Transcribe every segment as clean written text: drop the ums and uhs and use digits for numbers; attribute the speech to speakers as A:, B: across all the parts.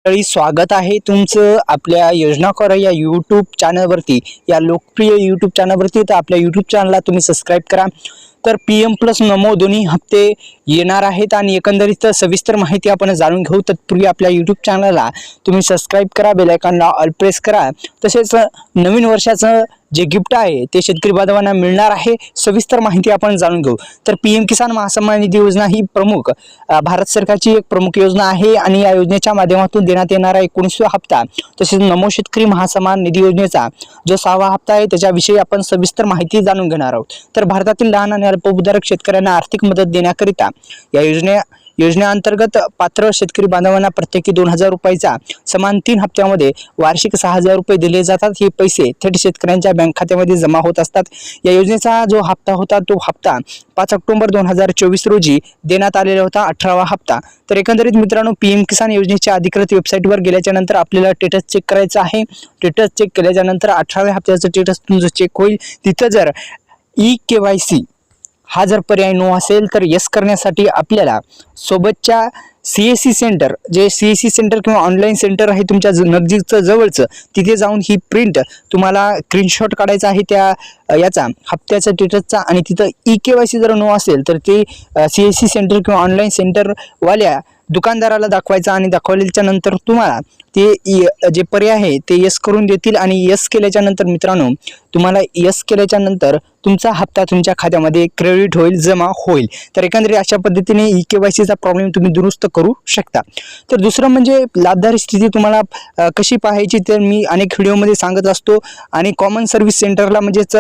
A: स्वागत आहे तुमचं आपल्या योजना करा या यूट्यूब चॅनलवरती, या लोकप्रिय यूट्यूब चॅनलवरती। तर आपल्या यूट्यूब चॅनलला तुम्ही सबस्क्राईब करा। तर PM प्लस नमो दोन्ही हप्ते येणार आहेत आणि एकंदरीत सविस्तर माहिती आपण जाणून घेऊ। तत्पूर्वी आपल्या यूट्यूब चॅनलला तुम्ही सबस्क्राईब करा, बेल आयकॉनला ऑल प्रेस करा। तसेच नवीन वर्षाचं जे गिफ्ट आहे ते शेतकरी बांधवांना मिळणार आहे, सविस्तर माहिती आपण जाणून घेऊ। तर PM किसान महासन्मान निधी योजना ही प्रमुख भारत सरकारची एक प्रमुख योजना आहे आणि या योजनेच्या माध्यमातून देण्यात येणारा 19वा हप्ता, तसेच नमो शेतकरी महासन्मान निधी योजनेचा जो 6वा हप्ता आहे त्याच्याविषयी आपण सविस्तर माहिती जाणून घेणार आहोत। तर भारतातील लहान आणि अल्पभूधारक शेतकऱ्यांना आर्थिक मदत देण्याकरिता या योजनेअंतर्गत पात्र शेतकरी बांधवांना प्रत्येकी 2000 रुपयाचा समान 3 हप्त्यामध्ये वार्षिक 6000 रुपये दिले जातात। हे पैसे थेट शेतकऱ्यांच्या बँक खात्यामध्ये जमा होत असतात। या योजनेचा जो हप्ता होता तो हप्ता 5 ऑक्टोबर 2024 रोजी देण्यात आलेला होता, 18वा हप्ता। तर एकंदरीत मित्रांनो, PM किसान योजनेच्या अधिकृत वेबसाईटवर गेल्याच्या नंतर आपल्याला स्टेटस चेक करायचा आहे। स्टेटस चेक केल्याच्या नंतर 18व्या हप्त्याचं स्टेटस तुमचं चेक होईल। तिथं जर KYC हा जर पर्याय नो असेल तर यस करण्यासाठी आपल्याला सोबतच्या CSC सेंटर, जे CSC सेंटर किंवा ऑनलाईन सेंटर आहे तुमच्या नजीकचं जवळचं, तिथे जाऊन ही प्रिंट तुम्हाला स्क्रीनशॉट काढायचा आहे त्या याचा हप्त्याचा स्टेटसचा। आणि तिथं KYC जर नो असेल तर ते CSC सेंटर किंवा ऑनलाईन सेंटर वाल्या दुकानदाराला दाखवायचा आणि दाखवल्याच्या नंतर तुम्हाला ते जे पर्याय आहे ते यस करून देतील। आणि यस केल्याच्या नंतर मित्रांनो, तुम्हाला यस केल्याच्या नंतर तुमचा हप्ता तुमच्या खात्यामध्ये क्रेडिट होईल, जमा होईल। तर एकंदरीत अशा पद्धतीने KYCचा प्रॉब्लेम तुम्ही दुरुस्त करू शकता। तर दुसरं म्हणजे लाभधारी स्थिती तुम्हाला कशी पाहायची, तर मी अनेक व्हिडिओमध्ये सांगत असतो। आणि कॉमन सर्व्हिस सेंटरला म्हणजेच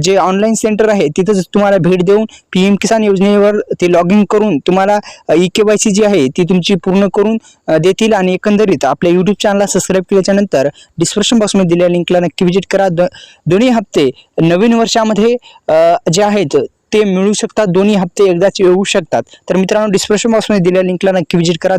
A: जे ऑनलाईन सेंटर आहे तिथं तुम्हाला भेट देऊन PM किसान योजनेवर ते लॉग इन करून तुम्हाला KYC जी आहे ती तुमची पूर्ण करून देतील। आणि एकंदरीत आपल्या यूट्यूब चॅनलला सबस्क्राईब केल्याच्या नंतर डिस्क्रिप्शन बॉक्समध्ये दिलेल्या लिंकला नक्की व्हिजिट करा। दोन्ही हप्ते नवीन वर्षामध्ये जे आहेत ते मिळू शकतात, दोन्ही हप्ते एकदाच येऊ शकतात। तर मित्रांनो, डिस्क्रिप्शन बॉक्समध्ये दिलेल्या लिंकला नक्की व्हिजिट करा।